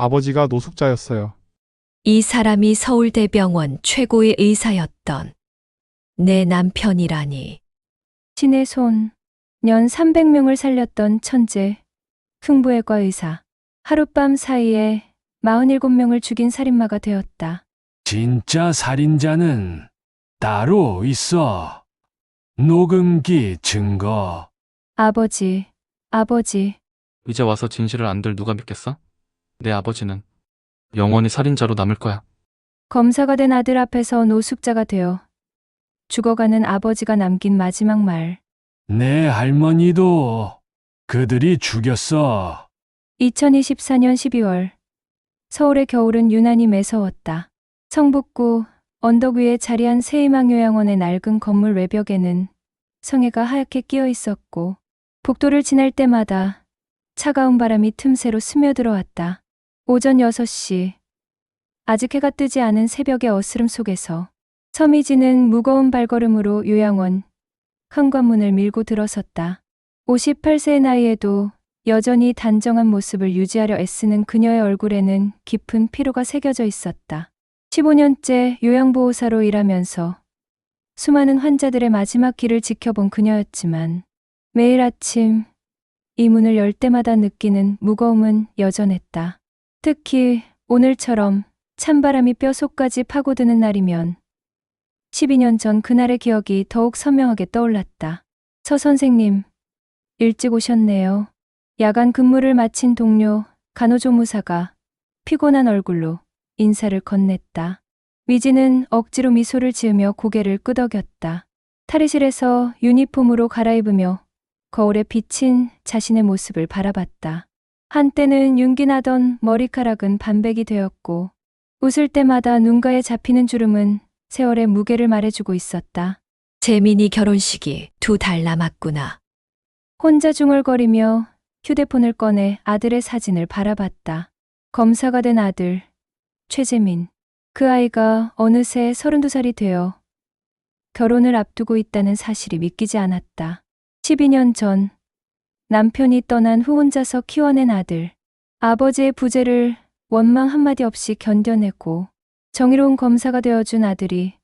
아버지가 노숙자였어요. 이 사람이 서울대병원 최고의 의사였던 내 남편이라니. 신의 손, 년 300명을 살렸던 천재, 흉부외과 의사. 하룻밤 사이에 47명을 죽인 살인마가 되었다. 진짜 살인자는 따로 있어. 녹음기 증거. 아버지, 아버지. 이제 와서 진실을 안들 누가 믿겠어? 내 아버지는 영원히 살인자로 남을 거야. 검사가 된 아들 앞에서 노숙자가 되어 죽어가는 아버지가 남긴 마지막 말. 내 할머니도 그들이 죽였어. 2024년 12월. 서울의 겨울은 유난히 매서웠다. 성북구 언덕 위에 자리한 새희망요양원의 낡은 건물 외벽에는 성에가 하얗게 끼어 있었고, 복도를 지날 때마다 차가운 바람이 틈새로 스며들어왔다. 오전 6시. 아직 해가 뜨지 않은 새벽의 어스름 속에서 서미지는 무거운 발걸음으로 요양원 현관문을 밀고 들어섰다. 58세의 나이에도 여전히 단정한 모습을 유지하려 애쓰는 그녀의 얼굴에는 깊은 피로가 새겨져 있었다. 15년째 요양보호사로 일하면서 수많은 환자들의 마지막 길을 지켜본 그녀였지만 매일 아침 이 문을 열 때마다 느끼는 무거움은 여전했다. 특히 오늘처럼 찬바람이 뼛속까지 파고드는 날이면 12년 전 그날의 기억이 더욱 선명하게 떠올랐다. 서 선생님, 일찍 오셨네요. 야간 근무를 마친 동료 간호조무사가 피곤한 얼굴로 인사를 건넸다. 미지는 억지로 미소를 지으며 고개를 끄덕였다. 탈의실에서 유니폼으로 갈아입으며 거울에 비친 자신의 모습을 바라봤다. 한때는 윤기 나던 머리카락은 반백이 되었고, 웃을 때마다 눈가에 잡히는 주름은 세월의 무게를 말해주고 있었다. 재민이 결혼식이 2달 남았구나. 혼자 중얼거리며 휴대폰을 꺼내 아들의 사진을 바라봤다. 검사가 된 아들, 최재민. 그 아이가 어느새 32살이 되어 결혼을 앞두고 있다는 사실이 믿기지 않았다. 12년 전 남편이 떠난 후 혼자서 키워낸 아들. 아버지의 부재를 원망 한마디 없이 견뎌내고 정의로운 검사가 되어준 아들이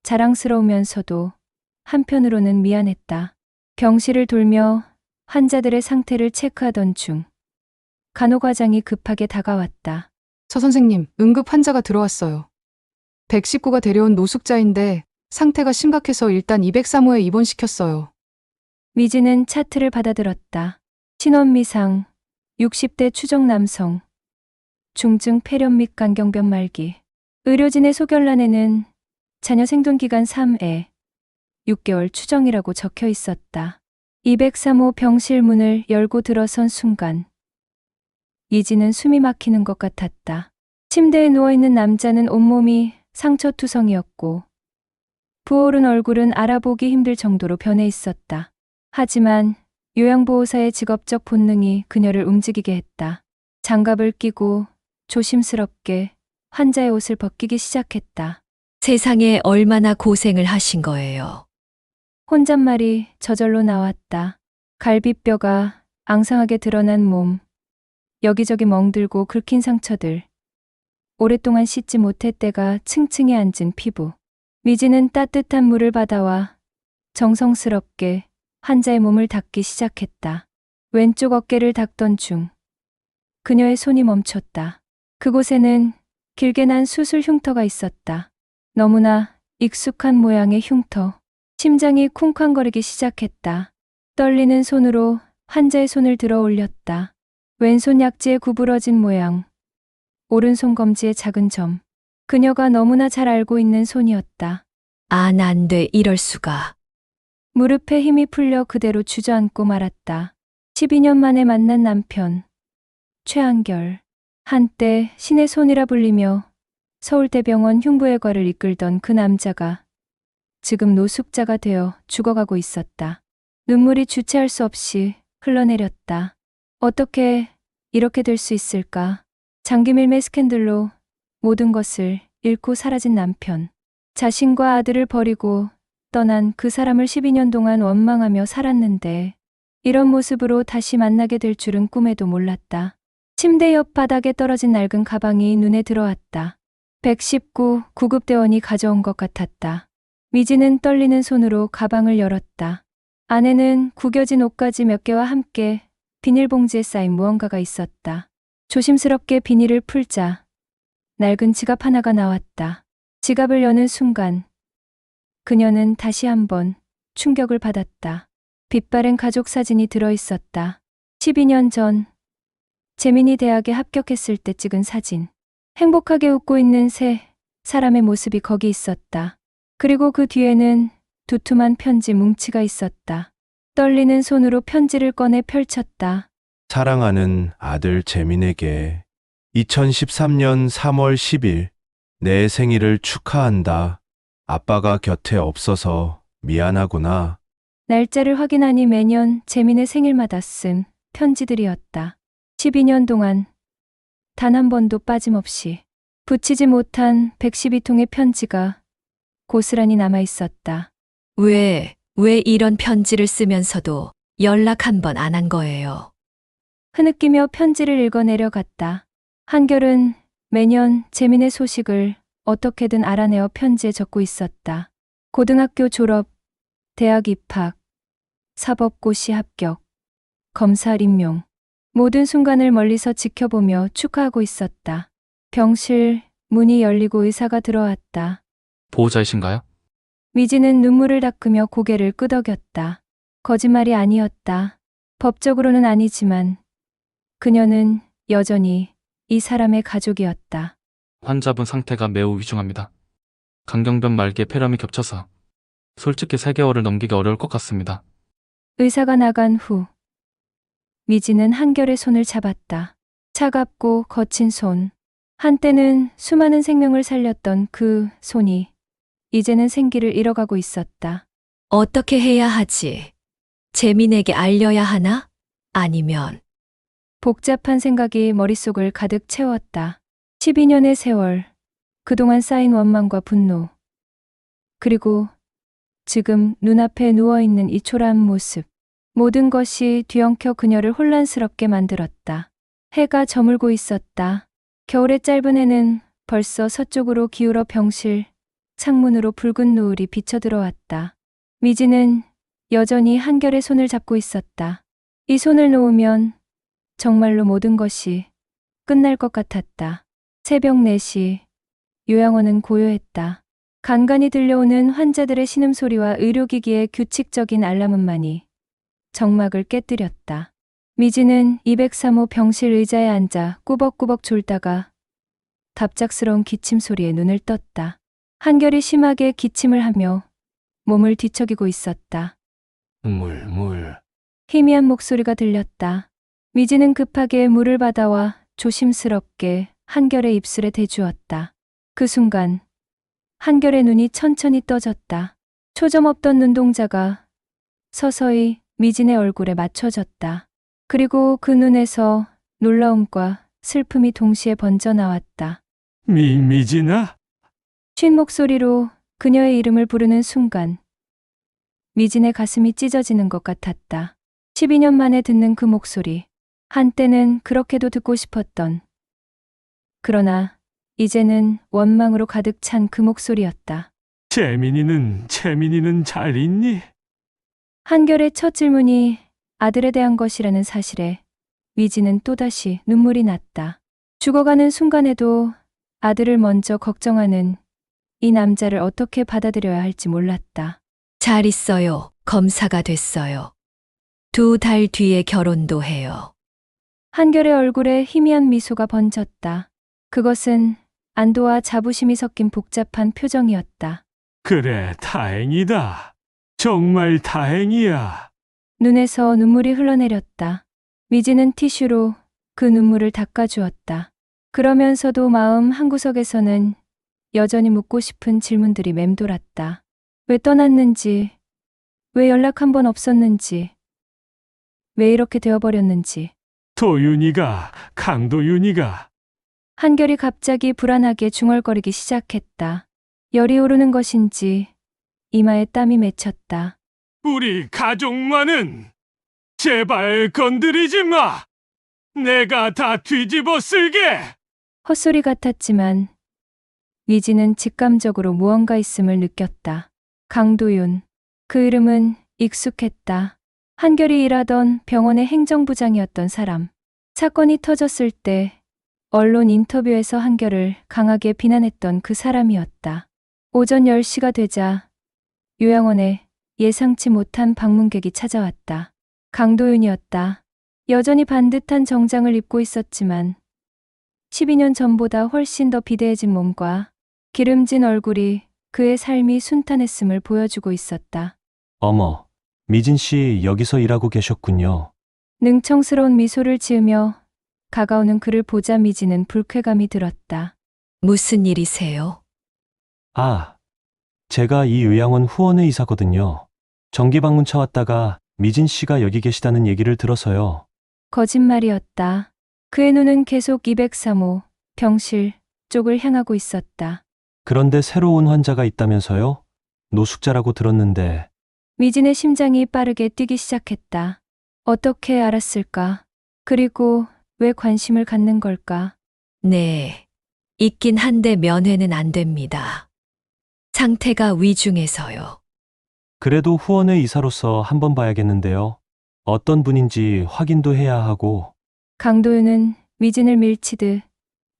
자랑스러우면서도 한편으로는 미안했다. 병실을 돌며 환자들의 상태를 체크하던 중 간호과장이 급하게 다가왔다. 서 선생님, 응급 환자가 들어왔어요. 119가 데려온 노숙자인데 상태가 심각해서 일단 203호에 입원시켰어요. 미지는 차트를 받아들었다. 신원미상, 60대 추정 남성, 중증 폐렴 및 간경변 말기. 의료진의 소견란에는 자녀 생존기간 3회, 6개월 추정이라고 적혀 있었다. 203호 병실 문을 열고 들어선 순간 미지는 숨이 막히는 것 같았다. 침대에 누워있는 남자는 온몸이 상처투성이었고 부어오른 얼굴은 알아보기 힘들 정도로 변해 있었다. 하지만 요양보호사의 직업적 본능이 그녀를 움직이게 했다. 장갑을 끼고 조심스럽게 환자의 옷을 벗기기 시작했다. 세상에 얼마나 고생을 하신 거예요. 혼잣말이 저절로 나왔다. 갈비뼈가 앙상하게 드러난 몸, 여기저기 멍들고 긁힌 상처들, 오랫동안 씻지 못했대가 층층이 앉은 피부. 미지는 따뜻한 물을 받아와 정성스럽게 환자의 몸을 닦기 시작했다. 왼쪽 어깨를 닦던 중 그녀의 손이 멈췄다. 그곳에는 길게 난 수술 흉터가 있었다. 너무나 익숙한 모양의 흉터. 심장이 쿵쾅거리기 시작했다. 떨리는 손으로 환자의 손을 들어 올렸다. 왼손 약지에 구부러진 모양, 오른손 검지의 작은 점. 그녀가 너무나 잘 알고 있는 손이었다. 안 돼, 이럴 수가. 무릎에 힘이 풀려 그대로 주저앉고 말았다. 12년 만에 만난 남편, 최한결. 한때 신의 손이라 불리며 서울대병원 흉부외과를 이끌던 그 남자가 지금 노숙자가 되어 죽어가고 있었다. 눈물이 주체할 수 없이 흘러내렸다. 어떻게 이렇게 될 수 있을까? 장기밀매 스캔들로 모든 것을 잃고 사라진 남편. 자신과 아들을 버리고 떠난 그 사람을 12년 동안 원망하며 살았는데 이런 모습으로 다시 만나게 될 줄은 꿈에도 몰랐다. 침대 옆 바닥에 떨어진 낡은 가방이 눈에 들어왔다. 119 구급대원이 가져온 것 같았다. 미지는 떨리는 손으로 가방을 열었다. 안에는 구겨진 옷가지 몇 개와 함께 비닐봉지에 쌓인 무언가가 있었다. 조심스럽게 비닐을 풀자 낡은 지갑 하나가 나왔다. 지갑을 여는 순간 그녀는 다시 한번 충격을 받았다. 빛바랜 가족 사진이 들어있었다. 12년 전 재민이 대학에 합격했을 때 찍은 사진. 행복하게 웃고 있는 새 사람의 모습이 거기 있었다. 그리고 그 뒤에는 두툼한 편지 뭉치가 있었다. 떨리는 손으로 편지를 꺼내 펼쳤다. 사랑하는 아들 재민에게 2013년 3월 10일 내 생일을 축하한다. 아빠가 곁에 없어서 미안하구나. 날짜를 확인하니 매년 재민의 생일마다 쓴 편지들이었다. 12년 동안 단 한 번도 빠짐없이 붙이지 못한 112통의 편지가 고스란히 남아 있었다. 왜 이런 편지를 쓰면서도 연락 한 번 안 한 거예요? 흐느끼며 편지를 읽어 내려갔다. 한결은 매년 재민의 소식을 어떻게든 알아내어 편지에 적고 있었다. 고등학교 졸업, 대학 입학, 사법고시 합격, 검사 임용. 모든 순간을 멀리서 지켜보며 축하하고 있었다. 병실 문이 열리고 의사가 들어왔다. 보호자이신가요? 미지는 눈물을 닦으며 고개를 끄덕였다. 거짓말이 아니었다. 법적으로는 아니지만 그녀는 여전히 이 사람의 가족이었다. 환자분 상태가 매우 위중합니다. 강경변 말기에 폐렴이 겹쳐서 솔직히 3개월을 넘기기 어려울 것 같습니다. 의사가 나간 후 미지는 한결의 손을 잡았다. 차갑고 거친 손. 한때는 수많은 생명을 살렸던 그 손이 이제는 생기를 잃어가고 있었다. 어떻게 해야 하지? 재민에게 알려야 하나? 아니면 복잡한 생각이 머릿속을 가득 채웠다. 12년의 세월, 그동안 쌓인 원망과 분노, 그리고 지금 눈앞에 누워있는 이 초라한 모습. 모든 것이 뒤엉켜 그녀를 혼란스럽게 만들었다. 해가 저물고 있었다. 겨울의 짧은 해는 벌써 서쪽으로 기울어 병실 창문으로 붉은 노을이 비쳐 들어왔다. 미지는 여전히 한결의 손을 잡고 있었다. 이 손을 놓으면 정말로 모든 것이 끝날 것 같았다. 새벽 4시, 요양원은 고요했다. 간간히 들려오는 환자들의 신음소리와 의료기기의 규칙적인 알람음만이 정막을 깨뜨렸다. 미지는 203호 병실 의자에 앉아 꾸벅꾸벅 졸다가 갑작스러운 기침 소리에 눈을 떴다. 한결이 심하게 기침을 하며 몸을 뒤척이고 있었다. 물. 희미한 목소리가 들렸다. 미지는 급하게 물을 받아와 조심스럽게 한결의 입술에 대주었다. 그 순간 한결의 눈이 천천히 떠졌다. 초점 없던 눈동자가 서서히 미진의 얼굴에 맞춰졌다. 그리고 그 눈에서 놀라움과 슬픔이 동시에 번져 나왔다. 미진아? 쉰 목소리로 그녀의 이름을 부르는 순간 미진의 가슴이 찢어지는 것 같았다. 12년 만에 듣는 그 목소리. 한때는 그렇게도 듣고 싶었던. 그러나 이제는 원망으로 가득 찬 그 목소리였다. 재민이는 잘 있니? 한결의 첫 질문이 아들에 대한 것이라는 사실에 미지는 또다시 눈물이 났다. 죽어가는 순간에도 아들을 먼저 걱정하는 이 남자를 어떻게 받아들여야 할지 몰랐다. 잘 있어요. 검사가 됐어요. 2달 뒤에 결혼도 해요. 한결의 얼굴에 희미한 미소가 번졌다. 그것은 안도와 자부심이 섞인 복잡한 표정이었다. 그래, 다행이다. 정말 다행이야. 눈에서 눈물이 흘러내렸다. 미지는 티슈로 그 눈물을 닦아주었다. 그러면서도 마음 한구석에서는 여전히 묻고 싶은 질문들이 맴돌았다. 왜 떠났는지, 왜 연락 한 번 없었는지, 왜 이렇게 되어버렸는지. 강도윤이가 한결이 갑자기 불안하게 중얼거리기 시작했다. 열이 오르는 것인지 이마에 땀이 맺혔다. 우리 가족만은 제발 건드리지 마. 내가 다 뒤집어 쓸게! 헛소리 같았지만 미지는 직감적으로 무언가 있음을 느꼈다. 강도윤. 그 이름은 익숙했다. 한결이 일하던 병원의 행정부장이었던 사람. 사건이 터졌을 때 언론 인터뷰에서 한결을 강하게 비난했던 그 사람이었다. 오전 10시가 되자 요양원에 예상치 못한 방문객이 찾아왔다. 강도윤이었다. 여전히 반듯한 정장을 입고 있었지만 12년 전보다 훨씬 더 비대해진 몸과 기름진 얼굴이 그의 삶이 순탄했음을 보여주고 있었다. 어머, 미진 씨 여기서 일하고 계셨군요. 능청스러운 미소를 지으며 가까우는 그를 보자 미지는 불쾌감이 들었다. 무슨 일이세요? 아, 제가 이 요양원 후원회 이사거든요. 정기 방문차 왔다가 미진 씨가 여기 계시다는 얘기를 들어서요. 거짓말이었다. 그의 눈은 계속 203호 병실 쪽을 향하고 있었다. 그런데 새로 온 환자가 있다면서요? 노숙자라고 들었는데. 미진의 심장이 빠르게 뛰기 시작했다. 어떻게 알았을까? 그리고 왜 관심을 갖는 걸까? 네. 있긴 한데 면회는 안 됩니다. 상태가 위중해서요. 그래도 후원회 이사로서 한번 봐야겠는데요. 어떤 분인지 확인도 해야 하고. 강도윤은 미진을 밀치듯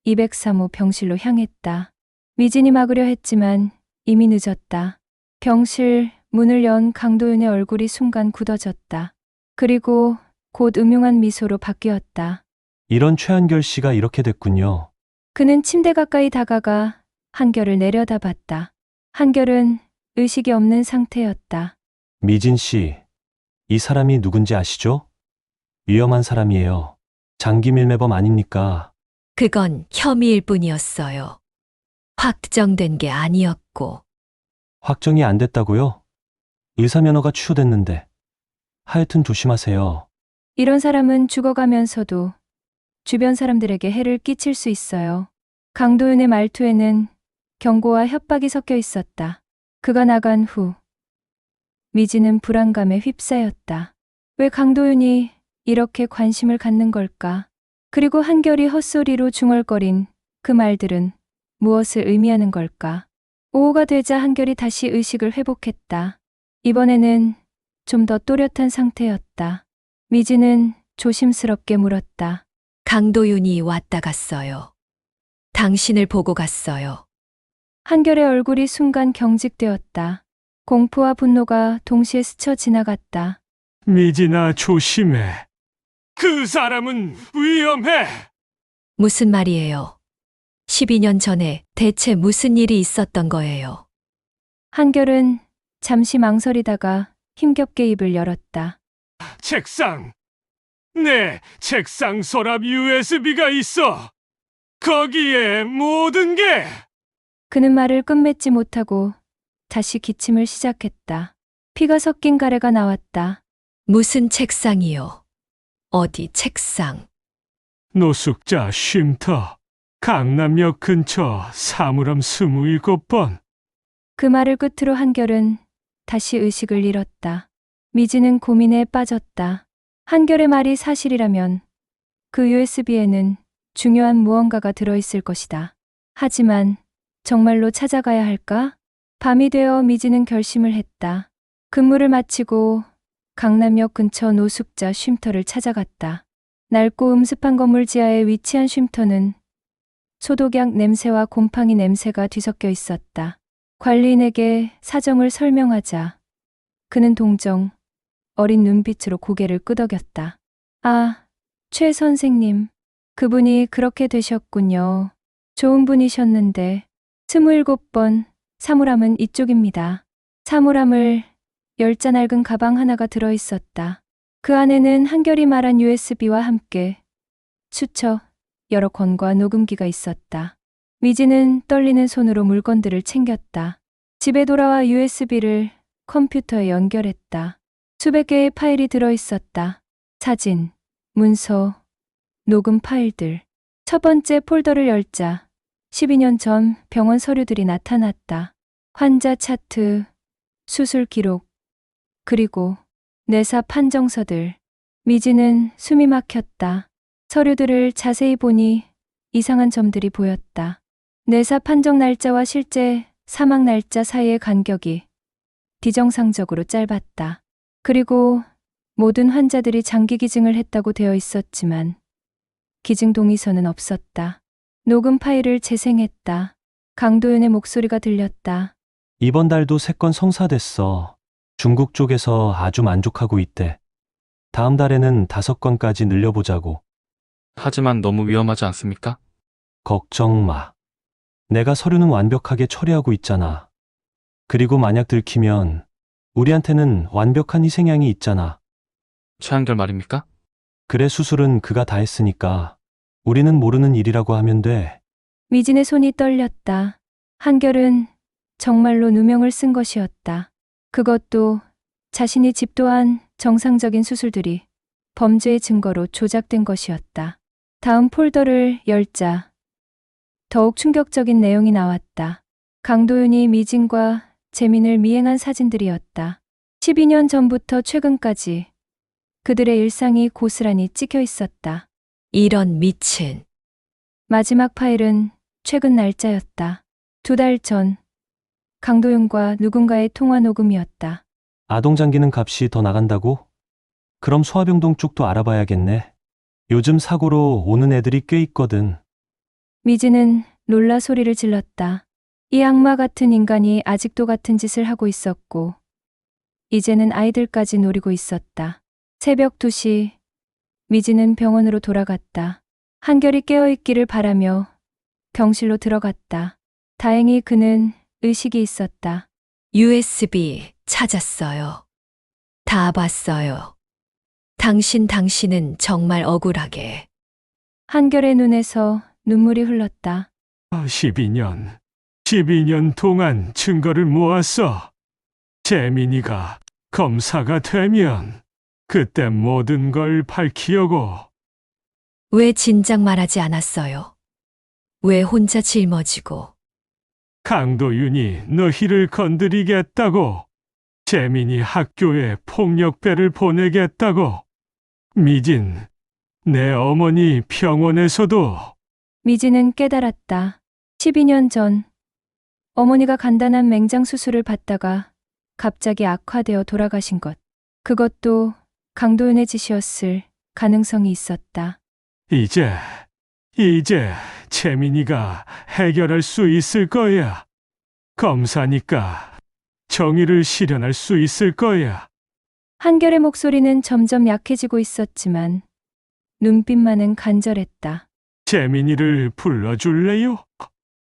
203호 병실로 향했다. 미진이 막으려 했지만 이미 늦었다. 병실 문을 연 강도윤의 얼굴이 순간 굳어졌다. 그리고 곧 음흉한 미소로 바뀌었다. 이런 최한결 씨가 이렇게 됐군요. 그는 침대 가까이 다가가 한결을 내려다봤다. 한결은 의식이 없는 상태였다. 미진 씨, 이 사람이 누군지 아시죠? 위험한 사람이에요. 장기 밀매범 아닙니까? 그건 혐의일 뿐이었어요. 확정된 게 아니었고. 확정이 안 됐다고요? 의사면허가 취소됐는데. 하여튼 조심하세요. 이런 사람은 죽어가면서도 주변 사람들에게 해를 끼칠 수 있어요. 강도윤의 말투에는 경고와 협박이 섞여 있었다. 그가 나간 후 미지는 불안감에 휩싸였다. 왜 강도윤이 이렇게 관심을 갖는 걸까? 그리고 한결이 헛소리로 중얼거린 그 말들은 무엇을 의미하는 걸까? 오후가 되자 한결이 다시 의식을 회복했다. 이번에는 좀 더 또렷한 상태였다. 미지는 조심스럽게 물었다. 강도윤이 왔다 갔어요. 당신을 보고 갔어요. 한결의 얼굴이 순간 경직되었다. 공포와 분노가 동시에 스쳐 지나갔다. 미진아, 조심해. 그 사람은 위험해! 무슨 말이에요? 12년 전에 대체 무슨 일이 있었던 거예요? 한결은 잠시 망설이다가 힘겹게 입을 열었다. 책상! 네, 책상 서랍 USB가 있어! 거기에 모든 게! 그는 말을 끝맺지 못하고 다시 기침을 시작했다. 피가 섞인 가래가 나왔다. 무슨 책상이요? 어디 책상? 노숙자 쉼터. 강남역 근처 사물함 27번. 그 말을 끝으로 한결은 다시 의식을 잃었다. 미지는 고민에 빠졌다. 한결의 말이 사실이라면 그 USB에는 중요한 무언가가 들어있을 것이다. 하지만 정말로 찾아가야 할까? 밤이 되어 미지는 결심을 했다. 근무를 마치고 강남역 근처 노숙자 쉼터를 찾아갔다. 낡고 음습한 건물 지하에 위치한 쉼터는 소독약 냄새와 곰팡이 냄새가 뒤섞여 있었다. 관리인에게 사정을 설명하자 그는 동정 어린 눈빛으로 고개를 끄덕였다. 아, 최 선생님. 그분이 그렇게 되셨군요. 좋은 분이셨는데 27번 사물함은 이쪽입니다. 사물함을 10자 낡은 가방 하나가 들어있었다. 그 안에는 한결이 말한 USB와 함께 수첩, 여러 권과 녹음기가 있었다. 미지는 떨리는 손으로 물건들을 챙겼다. 집에 돌아와 USB를 컴퓨터에 연결했다. 수백 개의 파일이 들어있었다. 사진, 문서, 녹음 파일들. 첫 번째 폴더를 열자 12년 전 병원 서류들이 나타났다. 환자 차트, 수술 기록, 그리고 뇌사 판정서들. 미지는 숨이 막혔다. 서류들을 자세히 보니 이상한 점들이 보였다. 내사 판정 날짜와 실제 사망 날짜 사이의 간격이 비정상적으로 짧았다. 그리고 모든 환자들이 장기 기증을 했다고 되어 있었지만 기증 동의서는 없었다. 녹음 파일을 재생했다. 강도윤의 목소리가 들렸다. 이번 달도 3건 성사됐어. 중국 쪽에서 아주 만족하고 있대. 다음 달에는 5건까지 늘려보자고. 하지만 너무 위험하지 않습니까? 걱정 마. 내가 서류는 완벽하게 처리하고 있잖아. 그리고 만약 들키면 우리한테는 완벽한 희생양이 있잖아. 최한결 말입니까? 그래, 수술은 그가 다 했으니까 우리는 모르는 일이라고 하면 돼. 미진의 손이 떨렸다. 한결은 정말로 누명을 쓴 것이었다. 그것도 자신이 집도한 정상적인 수술들이 범죄의 증거로 조작된 것이었다. 다음 폴더를 열자 더욱 충격적인 내용이 나왔다. 강도윤이 미진과 재민을 미행한 사진들이었다. 12년 전부터 최근까지 그들의 일상이 고스란히 찍혀 있었다. 이런 미친. 마지막 파일은 최근 날짜였다. 2달 전 강도윤과 누군가의 통화 녹음이었다. 아동장기는 값이 더 나간다고? 그럼 소아병동 쪽도 알아봐야겠네. 요즘 사고로 오는 애들이 꽤 있거든. 미진은 놀라 소리를 질렀다. 이 악마 같은 인간이 아직도 같은 짓을 하고 있었고 이제는 아이들까지 노리고 있었다. 새벽 2시 미진은 병원으로 돌아갔다. 한결이 깨어있기를 바라며 병실로 들어갔다. 다행히 그는 의식이 있었다. USB 찾았어요. 다 봤어요. 당신은 정말 억울하게. 한결의 눈에서 눈물이 흘렀다. 12년 동안 증거를 모았어. 재민이가 검사가 되면 그때 모든 걸 밝히려고. 왜 진작 말하지 않았어요? 왜 혼자 짊어지고. 강도윤이 너희를 건드리겠다고. 재민이 학교에 폭력배를 보내겠다고. 미진, 내 어머니 병원에서도. 미진은 깨달았다. 12년 전 어머니가 간단한 맹장 수술을 받다가 갑자기 악화되어 돌아가신 것. 그것도 강도윤의 짓이었을 가능성이 있었다. 이제 재민이가 해결할 수 있을 거야. 검사니까 정의를 실현할 수 있을 거야. 한결의 목소리는 점점 약해지고 있었지만 눈빛만은 간절했다. 재민이를 불러줄래요?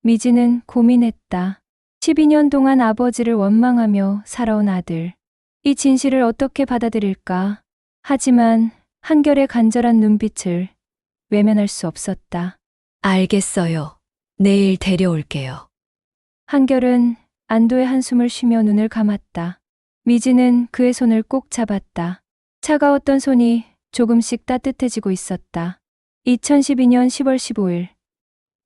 미진은 고민했다. 12년 동안 아버지를 원망하며 살아온 아들. 이 진실을 어떻게 받아들일까? 하지만 한결의 간절한 눈빛을 외면할 수 없었다. 알겠어요. 내일 데려올게요. 한결은 안도의 한숨을 쉬며 눈을 감았다. 미진은 그의 손을 꼭 잡았다. 차가웠던 손이 조금씩 따뜻해지고 있었다. 2012년 10월 15일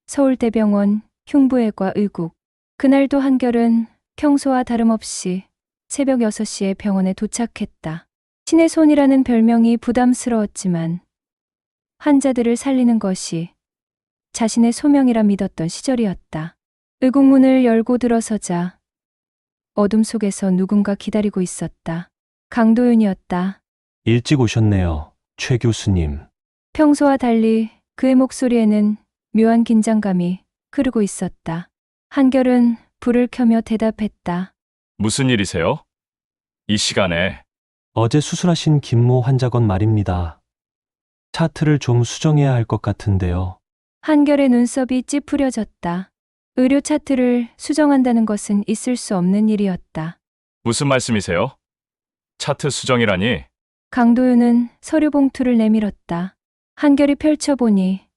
서울대병원 흉부외과 의국. 그날도 한결은 평소와 다름없이 새벽 6시에 병원에 도착했다. 신의 손이라는 별명이 부담스러웠지만 환자들을 살리는 것이 자신의 소명이라 믿었던 시절이었다. 의국문을 열고 들어서자 어둠 속에서 누군가 기다리고 있었다. 강도윤이었다. 일찍 오셨네요, 최 교수님. 평소와 달리 그의 목소리에는 묘한 긴장감이 흐르고 있었다. 한결은 불을 켜며 대답했다. 무슨 일이세요? 이 시간에. 어제 수술하신 김모 환자건 말입니다. 차트를 좀 수정해야 할 것 같은데요. 한결의 눈썹이 찌푸려졌다. 의료 차트를 수정한다는 것은 있을 수 없는 일이었다. 무슨 말씀이세요? 차트 수정이라니? 강도윤은 서류 봉투를 내밀었다. 한결이 펼쳐보니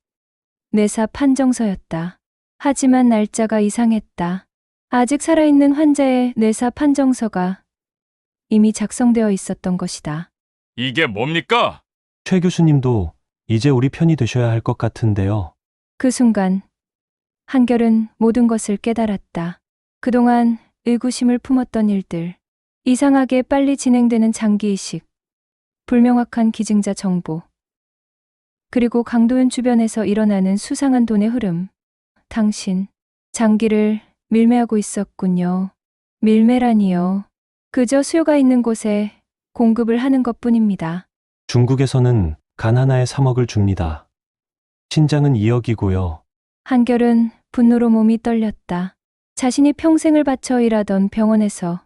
내사 판정서였다. 하지만 날짜가 이상했다. 아직 살아있는 환자의 내사 판정서가 이미 작성되어 있었던 것이다. 이게 뭡니까? 최 교수님도 이제 우리 편이 되셔야 할 것 같은데요. 그 순간 한결은 모든 것을 깨달았다. 그동안 의구심을 품었던 일들, 이상하게 빨리 진행되는 장기이식, 불명확한 기증자 정보. 그리고 강도윤 주변에서 일어나는 수상한 돈의 흐름. 당신, 장기를 밀매하고 있었군요. 밀매라니요. 그저 수요가 있는 곳에 공급을 하는 것뿐입니다. 중국에서는 간 하나에 3억을 줍니다. 신장은 2억이고요. 한결은 분노로 몸이 떨렸다. 자신이 평생을 바쳐 일하던 병원에서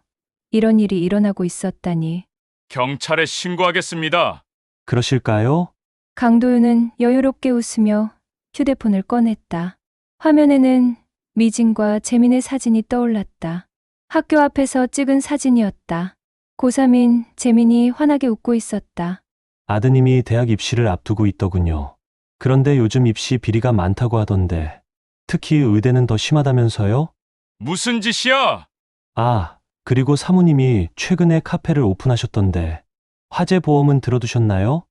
이런 일이 일어나고 있었다니. 경찰에 신고하겠습니다. 그러실까요? 강도윤은 여유롭게 웃으며 휴대폰을 꺼냈다. 화면에는 미진과 재민의 사진이 떠올랐다. 학교 앞에서 찍은 사진이었다. 고3인 재민이 환하게 웃고 있었다. 아드님이 대학 입시를 앞두고 있더군요. 그런데 요즘 입시 비리가 많다고 하던데, 특히 의대는 더 심하다면서요? 무슨 짓이야? 아, 그리고 사모님이 최근에 카페를 오픈하셨던데, 화재 보험은 들어두셨나요?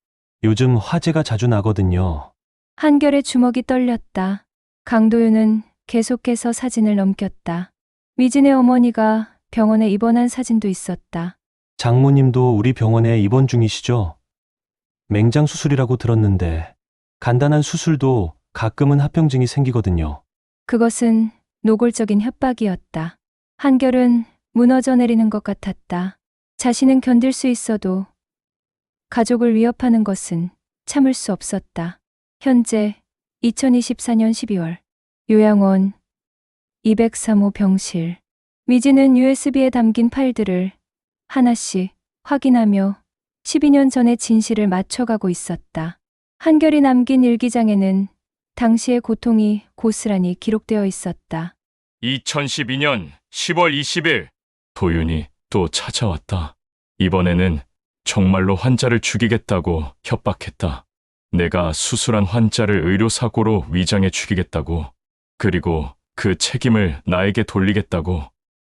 요즘 화재가 자주 나거든요. 한결의 주먹이 떨렸다. 강도윤은 계속해서 사진을 넘겼다. 미진의 어머니가 병원에 입원한 사진도 있었다. 장모님도 우리 병원에 입원 중이시죠? 맹장 수술이라고 들었는데, 간단한 수술도 가끔은 합병증이 생기거든요. 그것은 노골적인 협박이었다. 한결은 무너져 내리는 것 같았다. 자신은 견딜 수 있어도 가족을 위협하는 것은 참을 수 없었다. 현재 2024년 12월 요양원 203호 병실. 미지는 USB에 담긴 파일들을 하나씩 확인하며 12년 전의 진실을 맞춰가고 있었다. 한결이 남긴 일기장에는 당시의 고통이 고스란히 기록되어 있었다. 2012년 10월 20일 도윤이 또 찾아왔다. 이번에는 정말로 환자를 죽이겠다고 협박했다. 내가 수술한 환자를 의료사고로 위장해 죽이겠다고. 그리고 그 책임을 나에게 돌리겠다고.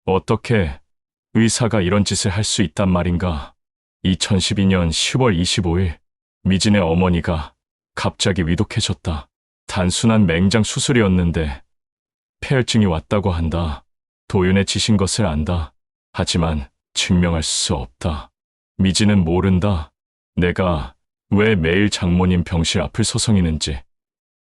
어떻게 의사가 이런 짓을 할 수 있단 말인가. 2012년 10월 25일 미진의 어머니가 갑자기 위독해졌다. 단순한 맹장 수술이었는데 폐혈증이 왔다고 한다. 도윤의 짓인 것을 안다. 하지만 증명할 수 없다. 미진은 모른다. 내가 왜 매일 장모님 병실 앞을 서성이는지.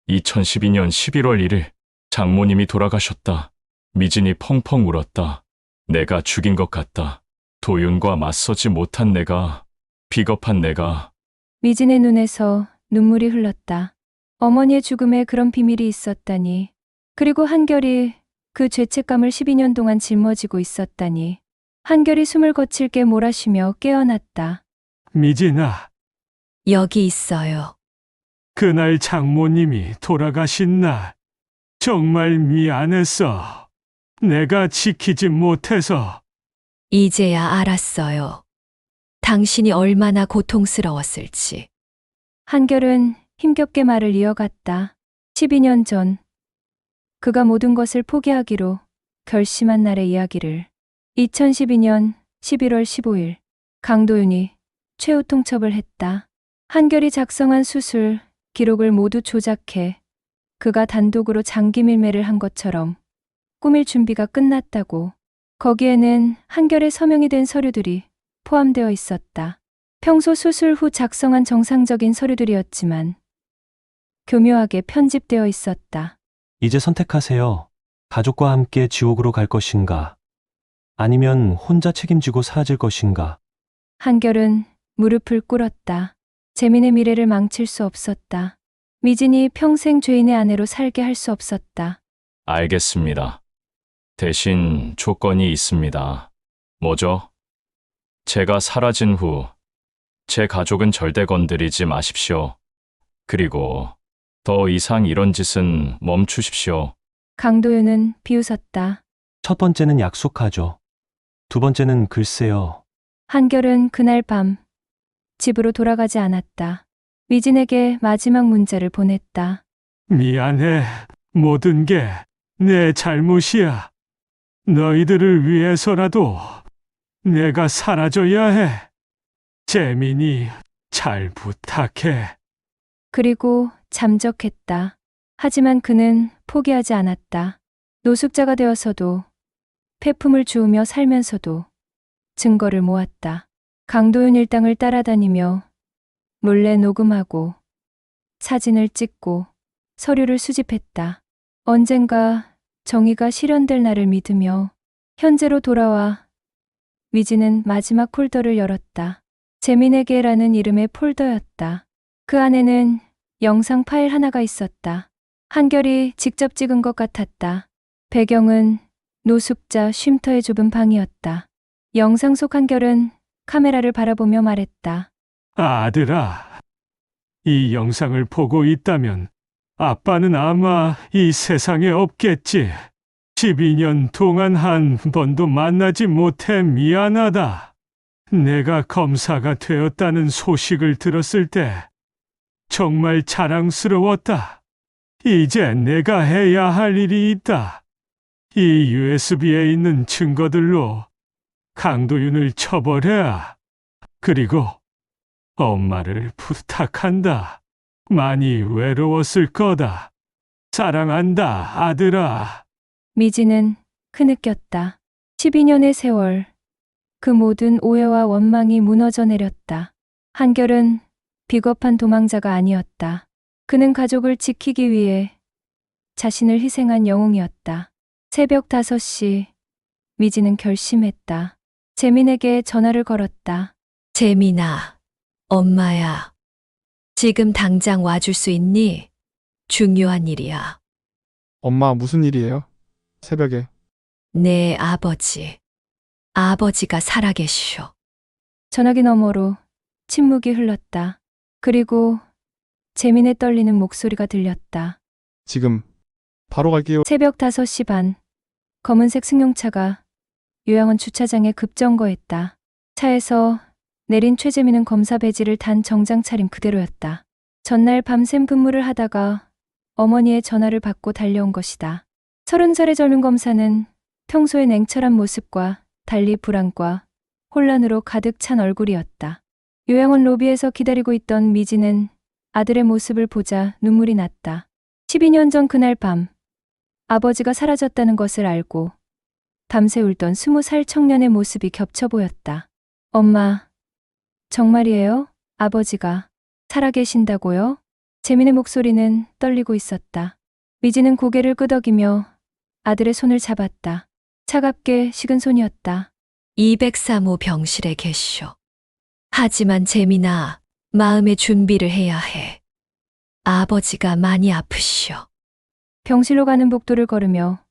2012년 11월 1일 장모님이 돌아가셨다. 미진이 펑펑 울었다. 내가 죽인 것 같다. 도윤과 맞서지 못한 내가, 비겁한 내가. 미진의 눈에서 눈물이 흘렀다. 어머니의 죽음에 그런 비밀이 있었다니. 그리고 한결이 그 죄책감을 12년 동안 짊어지고 있었다니. 한결이 숨을 거칠게 몰아쉬며 깨어났다. 미진아, 여기 있어요. 그날 장모님이 돌아가신 날 정말 미안했어. 내가 지키지 못해서. 이제야 알았어요. 당신이 얼마나 고통스러웠을지. 한결은 힘겹게 말을 이어갔다. 12년 전 그가 모든 것을 포기하기로 결심한 날의 이야기를. 2012년 11월 15일 강도윤이 최후 통첩을 했다. 한결이 작성한 수술 기록을 모두 조작해 그가 단독으로 장기 밀매를 한 것처럼 꾸밀 준비가 끝났다고. 거기에는 한결의 서명이 된 서류들이 포함되어 있었다. 평소 수술 후 작성한 정상적인 서류들이었지만 교묘하게 편집되어 있었다. 이제 선택하세요. 가족과 함께 지옥으로 갈 것인가? 아니면 혼자 책임지고 사라질 것인가? 한결은 무릎을 꿇었다. 재민의 미래를 망칠 수 없었다. 미진이 평생 죄인의 아내로 살게 할 수 없었다. 알겠습니다. 대신 조건이 있습니다. 뭐죠? 제가 사라진 후 제 가족은 절대 건드리지 마십시오. 그리고 더 이상 이런 짓은 멈추십시오. 강도윤은 비웃었다. 첫 번째는 약속하죠. 두 번째는 글쎄요. 한결은 그날 밤 집으로 돌아가지 않았다. 미진에게 마지막 문자를 보냈다. 미안해. 모든 게 내 잘못이야. 너희들을 위해서라도 내가 사라져야 해. 재민이 잘 부탁해. 그리고 잠적했다. 하지만 그는 포기하지 않았다. 노숙자가 되어서도 폐품을 주우며 살면서도 증거를 모았다. 강도윤 일당을 따라다니며 몰래 녹음하고 사진을 찍고 서류를 수집했다. 언젠가 정의가 실현될 날을 믿으며 현재로 돌아와 미지는 마지막 폴더를 열었다. 재민에게라는 이름의 폴더였다. 그 안에는 영상 파일 하나가 있었다. 한결이 직접 찍은 것 같았다. 배경은 노숙자 쉼터의 좁은 방이었다. 영상 속 한결은 카메라를 바라보며 말했다. 아들아, 이 영상을 보고 있다면 아빠는 아마 이 세상에 없겠지. 12년 동안 한 번도 만나지 못해 미안하다. 내가 검사가 되었다는 소식을 들었을 때 정말 자랑스러웠다. 이제 내가 해야 할 일이 있다. 이 USB에 있는 증거들로 강도윤을 처벌해야. 그리고 엄마를 부탁한다. 많이 외로웠을 거다. 사랑한다, 아들아. 미지는 흐느꼈다. 12년의 세월. 그 모든 오해와 원망이 무너져 내렸다. 한결은 비겁한 도망자가 아니었다. 그는 가족을 지키기 위해 자신을 희생한 영웅이었다. 새벽 5시, 미지는 결심했다. 재민에게 전화를 걸었다. 재민아, 엄마야. 지금 당장 와줄 수 있니? 중요한 일이야. 엄마, 무슨 일이에요? 새벽에. 내 아버지. 아버지가 살아계시오. 전화기 너머로 침묵이 흘렀다. 그리고 재민의 떨리는 목소리가 들렸다. 지금 바로 갈게요. 새벽 5시 반. 검은색 승용차가 요양원 주차장에 급정거했다. 차에서 내린 최재민은 검사 배지를 단 정장 차림 그대로였다. 전날 밤샘 근무를 하다가 어머니의 전화를 받고 달려온 것이다. 30살의 젊은 검사는 평소의 냉철한 모습과 달리 불안과 혼란으로 가득 찬 얼굴이었다. 요양원 로비에서 기다리고 있던 미지는 아들의 모습을 보자 눈물이 났다. 12년 전 그날 밤 아버지가 사라졌다는 것을 알고 밤새 울던 20살 청년의 모습이 겹쳐 보였다. 엄마, 정말이에요? 아버지가 살아계신다고요? 재민의 목소리는 떨리고 있었다. 미지는 고개를 끄덕이며 아들의 손을 잡았다. 차갑게 식은 손이었다. 203호 병실에 계시오. 하지만 재민아, 마음의 준비를 해야 해. 아버지가 많이 아프시오. 병실로 가는 복도를 걸으며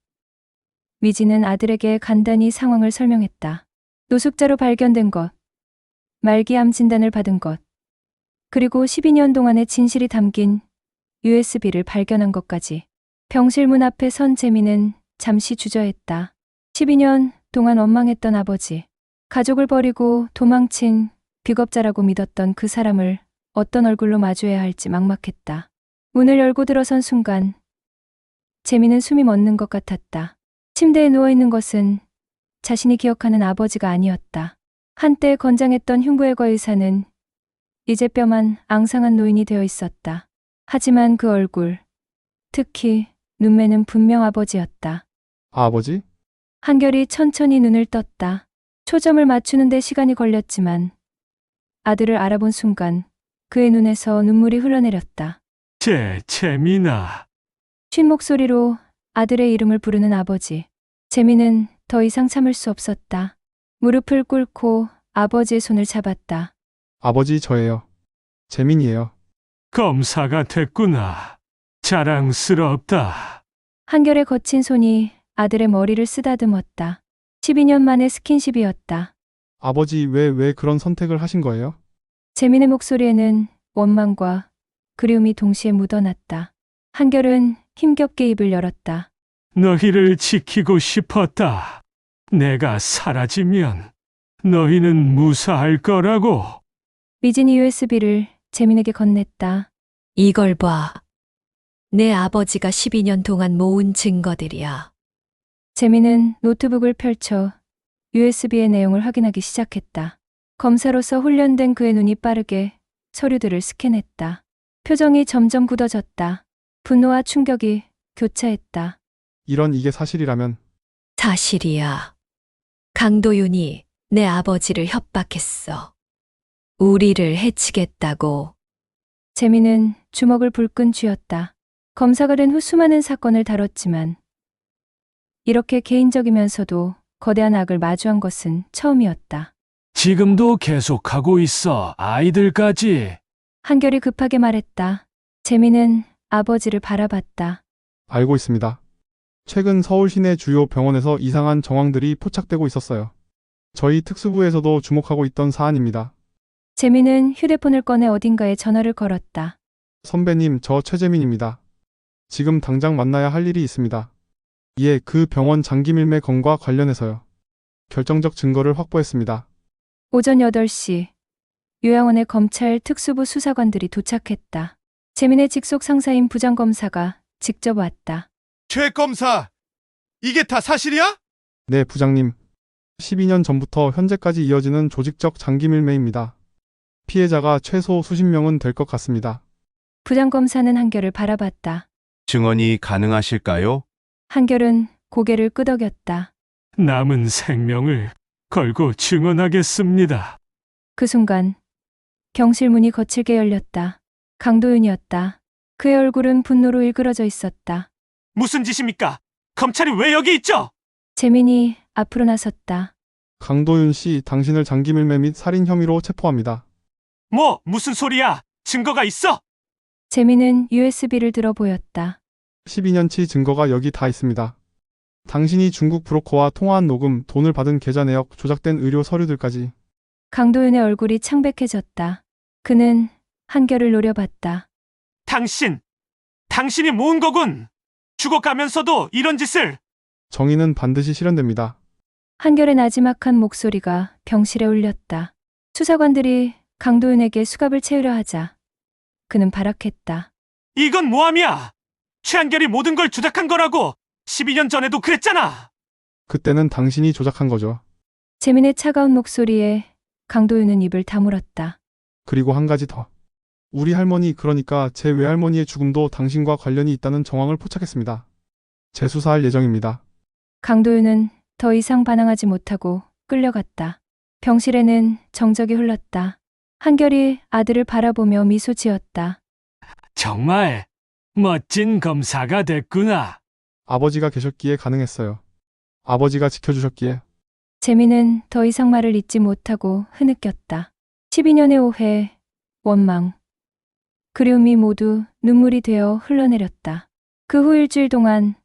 미지는 아들에게 간단히 상황을 설명했다. 노숙자로 발견된 것, 말기암 진단을 받은 것, 그리고 12년 동안의 진실이 담긴 USB를 발견한 것까지. 병실 문 앞에 선 재민은 잠시 주저했다. 12년 동안 원망했던 아버지, 가족을 버리고 도망친 비겁자라고 믿었던 그 사람을 어떤 얼굴로 마주해야 할지 막막했다. 문을 열고 들어선 순간 재민은 숨이 멎는 것 같았다. 침대에 누워있는 것은 자신이 기억하는 아버지가 아니었다. 한때 건장했던 흉부외과 의사는 이제 뼈만 앙상한 노인이 되어 있었다. 하지만 그 얼굴, 특히 눈매는 분명 아버지였다. 아버지? 한결이 천천히 눈을 떴다. 초점을 맞추는데 시간이 걸렸지만 아들을 알아본 순간 그의 눈에서 눈물이 흘러내렸다. 재민아. 쉰 목소리로 아들의 이름을 부르는 아버지. 재민은 더 이상 참을 수 없었다. 무릎을 꿇고 아버지의 손을 잡았다. 아버지, 저예요. 재민이에요. 검사가 됐구나. 자랑스럽다. 한결의 거친 손이 아들의 머리를 쓰다듬었다. 12년 만의 스킨십이었다. 아버지, 왜 그런 선택을 하신 거예요? 재민의 목소리에는 원망과 그리움이 동시에 묻어났다. 한결은 힘겹게 입을 열었다. 너희를 지키고 싶었다. 내가 사라지면 너희는 무사할 거라고. 미진이 USB를 재민에게 건넸다. 이걸 봐. 내 아버지가 12년 동안 모은 증거들이야. 재민은 노트북을 펼쳐 USB의 내용을 확인하기 시작했다. 검사로서 훈련된 그의 눈이 빠르게 서류들을 스캔했다. 표정이 점점 굳어졌다. 분노와 충격이 교차했다. 이게 사실이라면 사실이야. 강도윤이 내 아버지를 협박했어. 우리를 해치겠다고. 재민은 주먹을 불끈 쥐었다. 검사가 된 후 수많은 사건을 다뤘지만 이렇게 개인적이면서도 거대한 악을 마주한 것은 처음이었다. 지금도 계속하고 있어, 아이들까지. 한결이 급하게 말했다. 재민은 아버지를 바라봤다. 알고 있습니다. 최근 서울 시내 주요 병원에서 이상한 정황들이 포착되고 있었어요. 저희 특수부에서도 주목하고 있던 사안입니다. 재민은 휴대폰을 꺼내 어딘가에 전화를 걸었다. 선배님, 저 최재민입니다. 지금 당장 만나야 할 일이 있습니다. 예, 그 병원 장기밀매 건과 관련해서요. 결정적 증거를 확보했습니다. 오전 8시 요양원의 검찰 특수부 수사관들이 도착했다. 재민의 직속 상사인 부장검사가 직접 왔다. 최 검사, 이게 다 사실이야? 네, 부장님. 12년 전부터 현재까지 이어지는 조직적 장기밀매입니다. 피해자가 최소 수십 명은 될 것 같습니다. 부장검사는 한결을 바라봤다. 증언이 가능하실까요? 한결은 고개를 끄덕였다. 남은 생명을 걸고 증언하겠습니다. 그 순간 경실 문이 거칠게 열렸다. 강도윤이었다. 그의 얼굴은 분노로 일그러져 있었다. 무슨 짓입니까? 검찰이 왜 여기 있죠? 재민이 앞으로 나섰다. 강도윤 씨, 당신을 장기밀매 및 살인 혐의로 체포합니다. 무슨 소리야? 증거가 있어? 재민은 USB를 들어 보였다. 12년치 증거가 여기 다 있습니다. 당신이 중국 브로커와 통화한 녹음, 돈을 받은 계좌 내역, 조작된 의료 서류들까지. 강도윤의 얼굴이 창백해졌다. 그는 한결을 노려봤다. 당신이 모은 거군. 죽어가면서도 이런 짓을. 정의는 반드시 실현됩니다. 한결의 나지막한 목소리가 병실에 울렸다. 수사관들이 강도윤에게 수갑을 채우려 하자 그는 발악했다. 이건 모함이야. 최한결이 모든 걸 조작한 거라고. 12년 전에도 그랬잖아. 그때는 당신이 조작한 거죠. 재민의 차가운 목소리에 강도윤은 입을 다물었다. 그리고 한 가지 더. 우리 할머니, 그러니까 제 외할머니의 죽음도 당신과 관련이 있다는 정황을 포착했습니다. 재수사할 예정입니다. 강도윤은 더 이상 반항하지 못하고 끌려갔다. 병실에는 정적이 흘렀다. 한결이 아들을 바라보며 미소 지었다. 정말 멋진 검사가 됐구나. 아버지가 계셨기에 가능했어요. 아버지가 지켜주셨기에. 재민은 더 이상 말을 잇지 못하고 흐느꼈다. 12년의 오해, 원망, 그리움이 모두 눈물이 되어 흘러내렸다. 그 후 일주일 동안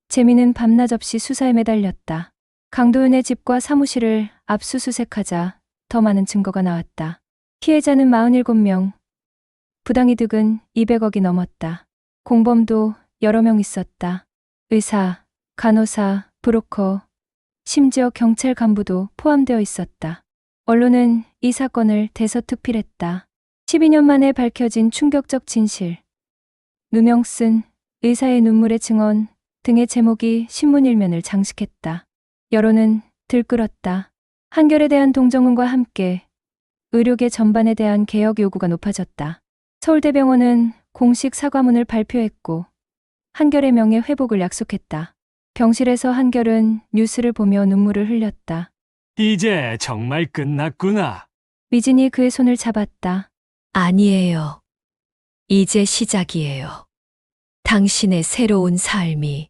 재민은 밤낮 없이 수사에 매달렸다. 강도윤의 집과 사무실을 압수수색하자 더 많은 증거가 나왔다. 피해자는 47명, 부당이득은 200억이 넘었다. 공범도 여러 명 있었다. 의사, 간호사, 브로커, 심지어 경찰 간부도 포함되어 있었다. 언론은 이 사건을 대서특필했다. 12년 만에 밝혀진 충격적 진실, 누명 쓴 의사의 눈물의 증언 등의 제목이 신문 일면을 장식했다. 여론은 들끓었다. 한결에 대한 동정음과 함께 의료계 전반에 대한 개혁 요구가 높아졌다. 서울대병원은 공식 사과문을 발표했고 한결의 명예 회복을 약속했다. 병실에서 한결은 뉴스를 보며 눈물을 흘렸다. 이제 정말 끝났구나. 미진이 그의 손을 잡았다. 아니에요. 이제 시작이에요. 당신의 새로운 삶이.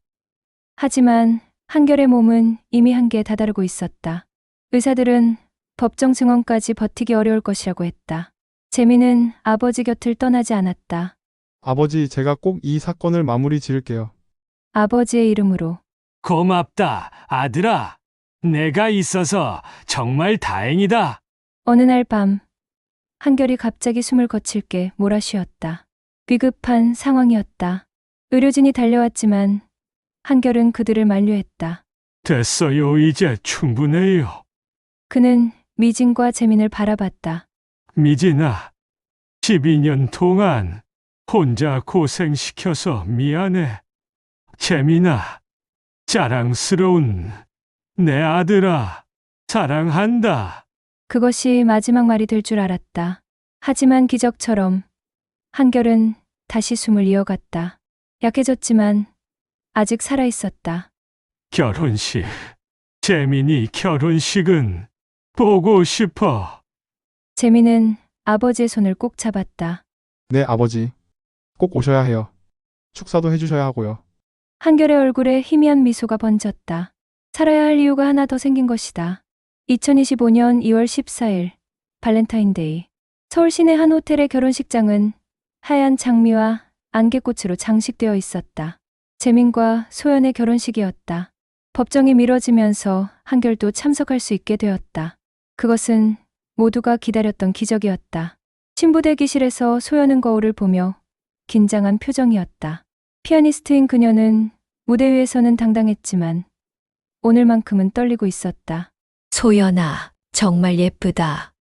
하지만 한결의 몸은 이미 한계에 다다르고 있었다. 의사들은 법정 증언까지 버티기 어려울 것이라고 했다. 재민은 아버지 곁을 떠나지 않았다. 아버지, 제가 꼭 이 사건을 마무리 지을게요. 아버지의 이름으로. 고맙다, 아들아. 내가 있어서 정말 다행이다. 어느 날 밤, 한결이 갑자기 숨을 거칠게 몰아쉬었다. 비급한 상황이었다. 의료진이 달려왔지만 한결은 그들을 만류했다. 됐어요, 이제 충분해요. 그는 미진과 재민을 바라봤다. 미진아, 12년 동안 혼자 고생시켜서 미안해. 재민아, 자랑스러운 내 아들아, 사랑한다. 그것이 마지막 말이 될 줄 알았다. 하지만 기적처럼 한결은 다시 숨을 이어갔다. 약해졌지만 아직 살아있었다. 결혼식, 재민이 결혼식은 보고 싶어. 재민은 아버지의 손을 꼭 잡았다. 네, 아버지. 꼭 오셔야 해요. 축사도 해주셔야 하고요. 한결의 얼굴에 희미한 미소가 번졌다. 살아야 할 이유가 하나 더 생긴 것이다. 2025년 2월 14일 발렌타인데이. 서울 시내 한 호텔의 결혼식장은 하얀 장미와 안개꽃으로 장식되어 있었다. 재민과 소연의 결혼식이었다. 법정이 미뤄지면서 한결도 참석할 수 있게 되었다. 그것은 모두가 기다렸던 기적이었다. 신부 대기실에서 소연은 거울을 보며 긴장한 표정이었다. 피아니스트인 그녀는 무대 위에서는 당당했지만 오늘만큼은 떨리고 있었다. 소연아, 정말 예쁘다.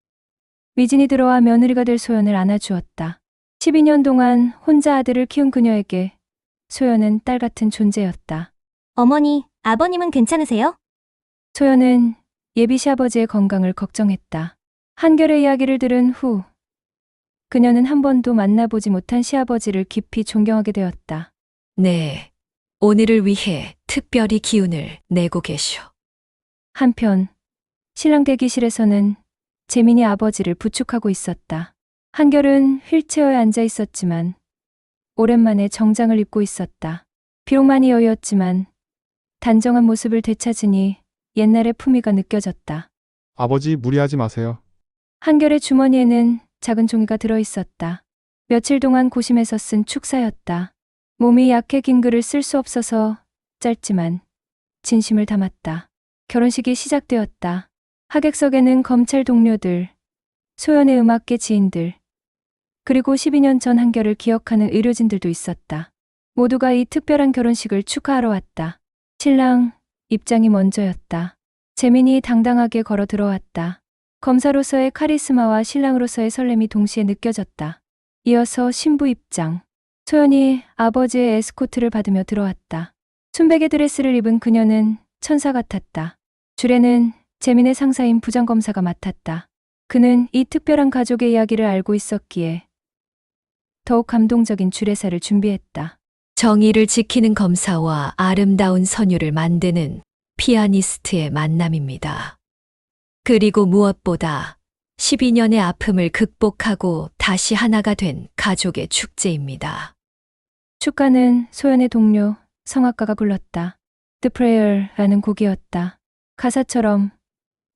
미진이 들어와 며느리가 될 소연을 안아주었다. 12년 동안 혼자 아들을 키운 그녀에게 소연은 딸 같은 존재였다. 어머니, 아버님은 괜찮으세요? 소연은 예비 시아버지의 건강을 걱정했다. 한결의 이야기를 들은 후 그녀는 한 번도 만나보지 못한 시아버지를 깊이 존경하게 되었다. 네, 오늘을 위해 특별히 기운을 내고 계셔. 한편 신랑 대기실에서는 재민이 아버지를 부축하고 있었다. 한결은 휠체어에 앉아 있었지만 오랜만에 정장을 입고 있었다. 비록 많이 여유였지만 단정한 모습을 되찾으니 옛날의 품위가 느껴졌다. 아버지 무리하지 마세요. 한결의 주머니에는 작은 종이가 들어 있었다. 며칠 동안 고심해서 쓴 축사였다. 몸이 약해긴 글을 쓸 수 없어서 짧지만 진심을 담았다. 결혼식이 시작되었다. 하객석에는 검찰 동료들, 소연의 음악계 지인들, 그리고 12년 전 한결을 기억하는 의료진들도 있었다. 모두가 이 특별한 결혼식을 축하하러 왔다. 신랑 입장이 먼저였다. 재민이 당당하게 걸어 들어왔다. 검사로서의 카리스마와 신랑으로서의 설렘이 동시에 느껴졌다. 이어서 신부 입장. 소연이 아버지의 에스코트를 받으며 들어왔다. 순백의 드레스를 입은 그녀는 천사 같았다. 줄에는 재민의 상사인 부장검사가 맡았다. 그는 이 특별한 가족의 이야기를 알고 있었기에 더욱 감동적인 주례사를 준비했다. 정의를 지키는 검사와 아름다운 선율을 만드는 피아니스트의 만남입니다. 그리고 무엇보다 12년의 아픔을 극복하고 다시 하나가 된 가족의 축제입니다. 축가는 소연의 동료 성악가가 불렀다. The Prayer라는 곡이었다. 가사처럼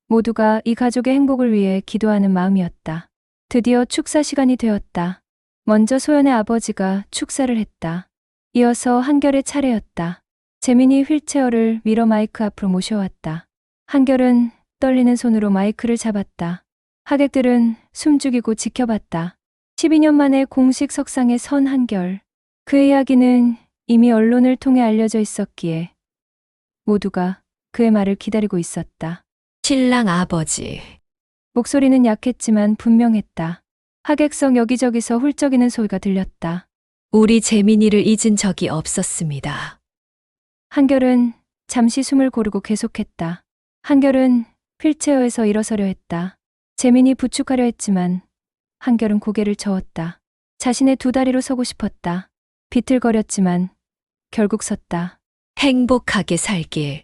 모두가 이 가족의 행복을 위해 기도하는 마음이었다. 드디어 축사 시간이 되었다. 먼저 소연의 아버지가 축사를 했다. 이어서 한결의 차례였다. 재민이 휠체어를 밀어 마이크 앞으로 모셔왔다. 한결은 떨리는 손으로 마이크를 잡았다. 하객들은 숨죽이고 지켜봤다. 12년 만에 공식 석상에 선 한결. 그의 이야기는 이미 언론을 통해 알려져 있었기에 모두가 그의 말을 기다리고 있었다. 신랑 아버지, 목소리는 약했지만 분명했다. 하객석 여기저기서 훌쩍이는 소리가 들렸다. 우리 재민이를 잊은 적이 없었습니다. 한결은 잠시 숨을 고르고 계속했다. 한결은 휠체어에서 일어서려 했다. 재민이 부축하려 했지만 한결은 고개를 저었다. 자신의 두 다리로 서고 싶었다. 비틀거렸지만 결국 섰다. 행복하게 살길.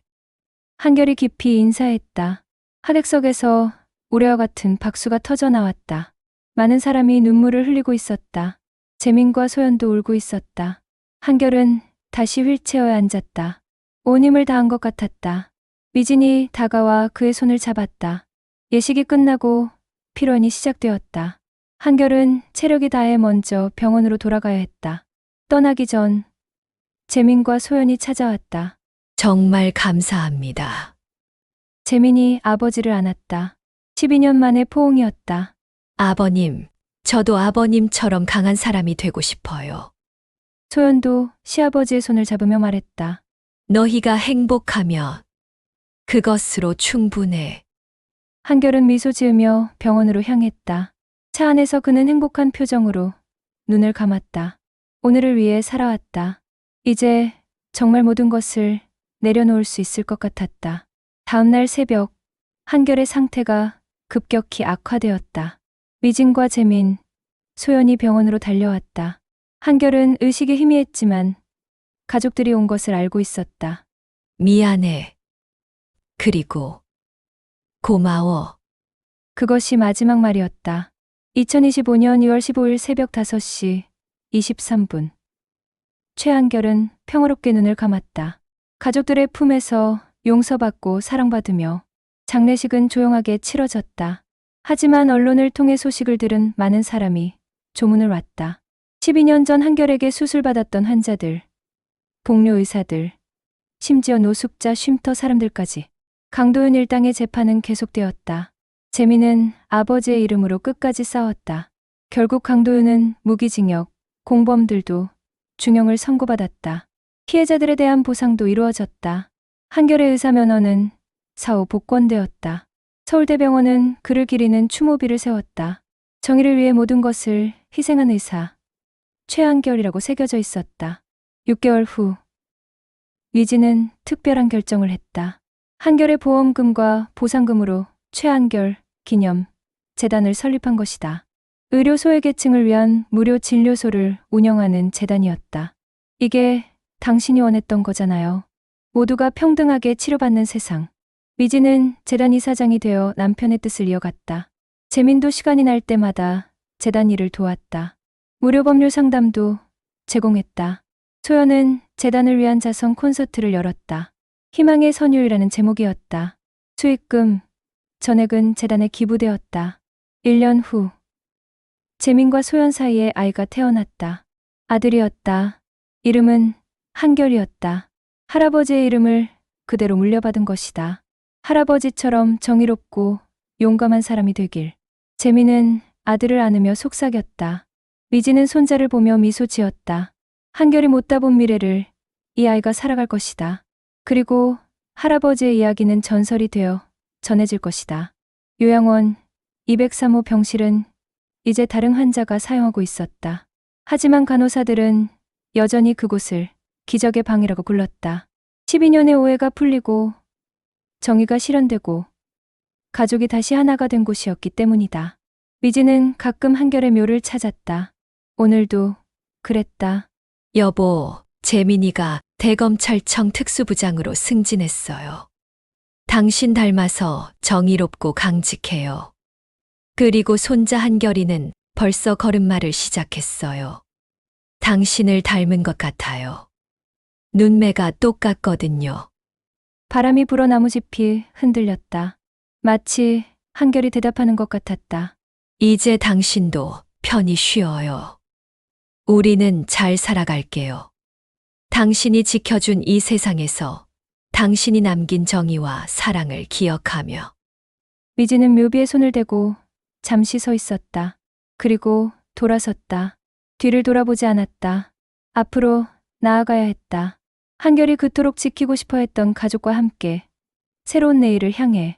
한결이 깊이 인사했다. 하객석에서 우레와 같은 박수가 터져 나왔다. 많은 사람이 눈물을 흘리고 있었다. 재민과 소연도 울고 있었다. 한결은 다시 휠체어에 앉았다. 온 힘을 다한 것 같았다. 미진이 다가와 그의 손을 잡았다. 예식이 끝나고 피론이 시작되었다. 한결은 체력이 다해 먼저 병원으로 돌아가야 했다. 떠나기 전 재민과 소연이 찾아왔다. 정말 감사합니다. 재민이 아버지를 안았다. 12년 만의 포옹이었다. 아버님, 저도 아버님처럼 강한 사람이 되고 싶어요. 소연도 시아버지의 손을 잡으며 말했다. 너희가 행복하면 그것으로 충분해. 한결은 미소 지으며 병원으로 향했다. 차 안에서 그는 행복한 표정으로 눈을 감았다. 오늘을 위해 살아왔다. 이제 정말 모든 것을 내려놓을 수 있을 것 같았다. 다음 날 새벽, 한결의 상태가 급격히 악화되었다. 미진과 재민, 소연이 병원으로 달려왔다. 한결은 의식이 희미했지만 가족들이 온 것을 알고 있었다. 미안해. 그리고 고마워. 그것이 마지막 말이었다. 2025년 2월 15일 새벽 5시, 23분. 최한결은 평화롭게 눈을 감았다. 가족들의 품에서 용서받고 사랑받으며 장례식은 조용하게 치러졌다. 하지만 언론을 통해 소식을 들은 많은 사람이 조문을 왔다. 12년 전 한결에게 수술받았던 환자들, 복료 의사들, 심지어 노숙자 쉼터 사람들까지. 강도윤 일당의 재판은 계속되었다. 재민은 아버지의 이름으로 끝까지 싸웠다. 결국 강도윤은 무기징역, 공범들도 중형을 선고받았다. 피해자들에 대한 보상도 이루어졌다. 한결의 의사면허는 사후 복권되었다. 서울대병원은 그를 기리는 추모비를 세웠다. 정의를 위해 모든 것을 희생한 의사 최한결이라고 새겨져 있었다. 6개월 후 위지는 특별한 결정을 했다. 한결의 보험금과 보상금으로 최한결 기념 재단을 설립한 것이다. 의료 소외계층을 위한 무료 진료소를 운영하는 재단이었다. 이게 당신이 원했던 거잖아요. 모두가 평등하게 치료받는 세상. 위지는 재단 이사장이 되어 남편의 뜻을 이어갔다. 재민도 시간이 날 때마다 재단 일을 도왔다. 무료 법률 상담도 제공했다. 소연은 재단을 위한 자선 콘서트를 열었다. 희망의 선율이라는 제목이었다. 수익금, 전액은 재단에 기부되었다. 1년 후 재민과 소연 사이에 아이가 태어났다. 아들이었다. 이름은 한결이었다. 할아버지의 이름을 그대로 물려받은 것이다. 할아버지처럼 정의롭고 용감한 사람이 되길. 재민은 아들을 안으며 속삭였다. 미지는 손자를 보며 미소 지었다. 한결이 못다 본 미래를 이 아이가 살아갈 것이다. 그리고 할아버지의 이야기는 전설이 되어 전해질 것이다. 요양원 203호 병실은 이제 다른 환자가 사용하고 있었다. 하지만 간호사들은 여전히 그곳을 기적의 방이라고 불렀다. 12년의 오해가 풀리고 정의가 실현되고 가족이 다시 하나가 된 곳이었기 때문이다. 미지는 가끔 한결의 묘를 찾았다. 오늘도 그랬다. 여보, 재민이가 대검찰청 특수부장으로 승진했어요. 당신 닮아서 정의롭고 강직해요. 그리고 손자 한결이는 벌써 걸음마를 시작했어요. 당신을 닮은 것 같아요. 눈매가 똑같거든요. 바람이 불어 나무짚이 흔들렸다. 마치 한결이 대답하는 것 같았다. 이제 당신도 편히 쉬어요. 우리는 잘 살아갈게요. 당신이 지켜준 이 세상에서 당신이 남긴 정의와 사랑을 기억하며. 미지는 묘비에 손을 대고 잠시 서 있었다. 그리고 돌아섰다. 뒤를 돌아보지 않았다. 앞으로 나아가야 했다. 한결이 그토록 지키고 싶어 했던 가족과 함께 새로운 내일을 향해